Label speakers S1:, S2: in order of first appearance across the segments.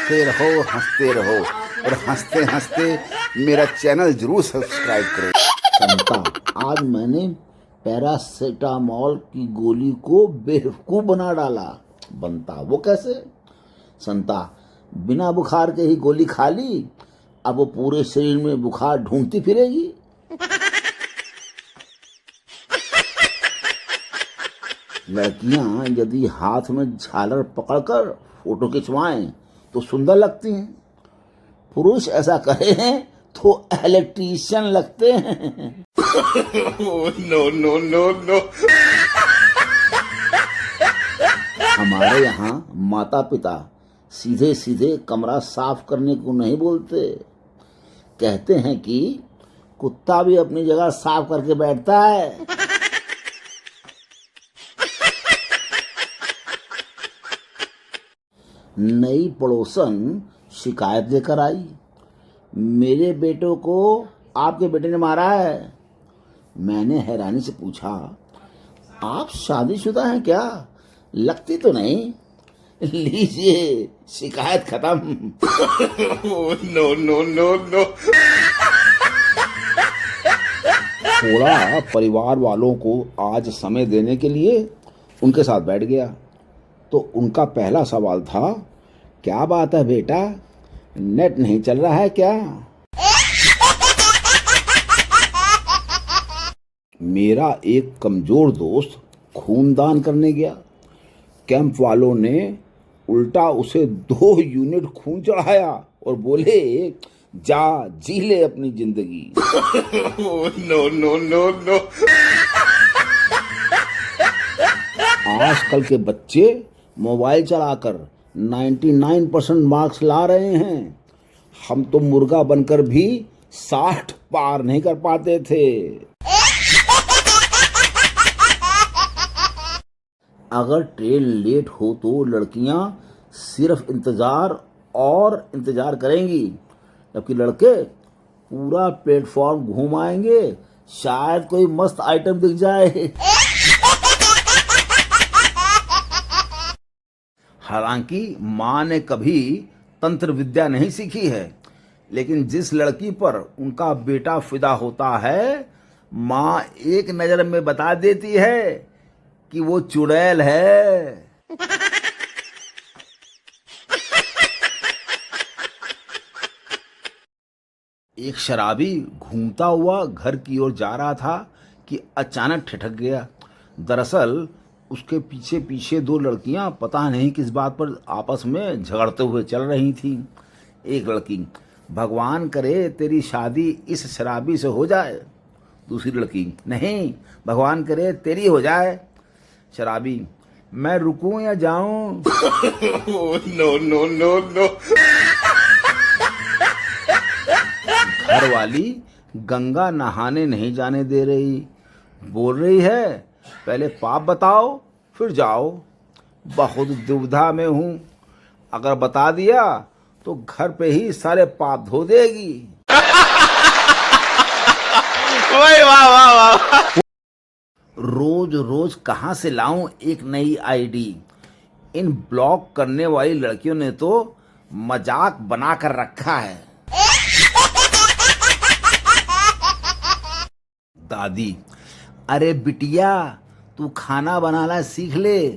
S1: हंसते रहो और हंसते हंसते मेरा चैनल जरूर सब्सक्राइब करो।
S2: संता, आज मैंने पैरासीटामोल की गोली को बेवकूफ बना डाला। बनता, वो कैसे? संता, बिना बुखार के ही गोली खा ली, अब वो पूरे शरीर में बुखार ढूंढती फिरेगी। लड़कियां यदि हाथ में झालर पकड़कर फोटो खिंचवाएं तो सुंदर लगती हैं, पुरुष ऐसा करें तो इलेक्ट्रीशियन लगते हैं।
S1: No no no no.
S2: हमारे यहाँ माता पिता सीधे सीधे कमरा साफ करने को नहीं बोलते, कहते हैं कि कुत्ता भी अपनी जगह साफ करके बैठता है। नई पड़ोसन शिकायत लेकर आई, मेरे बेटों को आपके बेटे ने मारा है। मैंने हैरानी से पूछा, आप शादीशुदा हैं क्या? लगती तो नहीं। लीजिए, शिकायत खत्म।
S1: No no no no.
S2: थोड़ा परिवार वालों को आज समय देने के लिए उनके साथ बैठ गया तो उनका पहला सवाल था, क्या बात है बेटा, नेट नहीं चल रहा है क्या? मेरा एक कमजोर दोस्त खूनदान करने गया। कैंप वालों ने उल्टा उसे 2 यूनिट खून चढ़ाया और बोले, जा जी ले अपनी जिंदगी।
S1: No no no no.
S2: आजकल के बच्चे मोबाइल चलाकर 99% मार्क्स ला रहे हैं। हम तो मुर्गा बनकर भी 60 पार नहीं कर पाते थे। अगर ट्रेन लेट हो तो लड़कियां सिर्फ इंतजार और इंतजार करेंगी, जबकि लड़के पूरा प्लेटफॉर्म घूम आएंगे, शायद कोई मस्त आइटम दिख जाए। हालांकि माँ ने कभी तंत्र विद्या नहीं सीखी है, लेकिन जिस लड़की पर उनका बेटा फिदा होता है, माँ एक नजर में बता देती है कि वो चुड़ैल है। एक शराबी घूमता हुआ घर की ओर जा रहा था कि अचानक ठिठक गया। दरअसल उसके पीछे पीछे 2 लड़कियां पता नहीं किस बात पर आपस में झगड़ते हुए चल रही थीं। एक लड़की, भगवान करे तेरी शादी इस शराबी से हो जाए। दूसरी लड़की, नहीं भगवान करे तेरी हो जाए। शराबी, मैं रुकूं या जाऊं?
S1: No no no no.
S2: घर वाली गंगा नहाने नहीं जाने दे रही, बोल रही है, पहले पाप बताओ फिर जाओ। बहुत दुविधा में हूं, अगर बता दिया तो घर पे ही सारे पाप धो देगी।
S1: वाह वाह वाह।
S2: रोज रोज कहां से लाऊं एक नई आईडी? इन ब्लॉक करने वाली लड़कियों ने तो मजाक बना कर रखा है। दादी, अरे बिटिया, तू खाना बनाना सीख ले,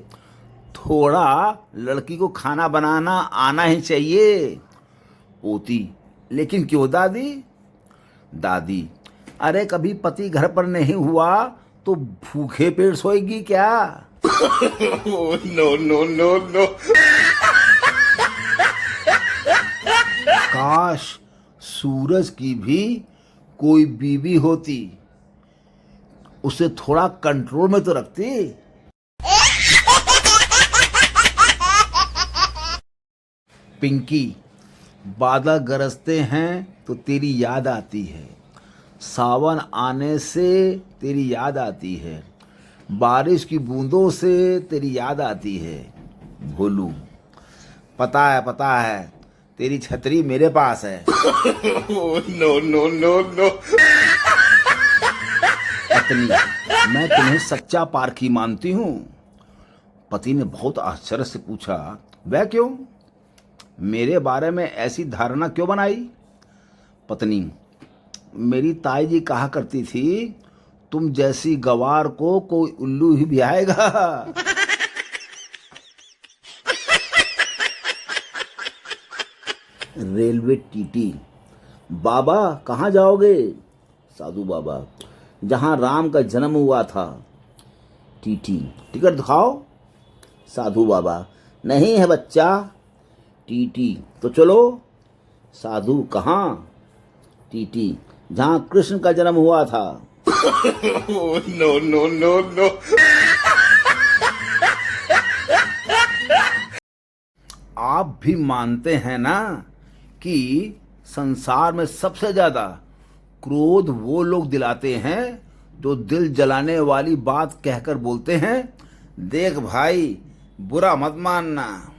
S2: थोड़ा लड़की को खाना बनाना आना ही चाहिए। पोती, लेकिन क्यों दादी? दादी, अरे कभी पति घर पर नहीं हुआ तो भूखे पेट सोएगी क्या?
S1: No no no no.
S2: काश सूरज की भी कोई बीवी होती, उसे थोड़ा कंट्रोल में तो रखती। पिंकी, बादल गरजते हैं तो तेरी याद आती है, सावन आने से तेरी याद आती है, बारिश की बूंदों से तेरी याद आती है। भोलू, पता है तेरी छतरी मेरे पास है।
S1: No no no no.
S2: पत्नी, मैं तुम्हें सच्चा पारखी मानती हूँ। पति ने बहुत आश्चर्य से पूछा, वह क्यों? मेरे बारे में ऐसी धारणा क्यों बनाई? पत्नी: मेरी ताई जी कहा करती थी, तुम जैसी गवार को कोई उल्लू ही ब्याहेगा। रेलवे टीटी: बाबा कहाँ जाओगे? साधु बाबा: जहाँ राम का जन्म हुआ था। टीटी: टिकट दिखाओ। साधु बाबा: नहीं है बच्चा। टीटी: तो चलो। साधु: कहाँ? टीटी: जहाँ कृष्ण का जन्म हुआ था।
S1: no.
S2: आप भी मानते हैं ना कि संसार में सबसे ज्यादा क्रोध वो लोग दिलाते हैं जो दिल जलाने वाली बात कहकर बोलते हैं, देख भाई बुरा मत मानना।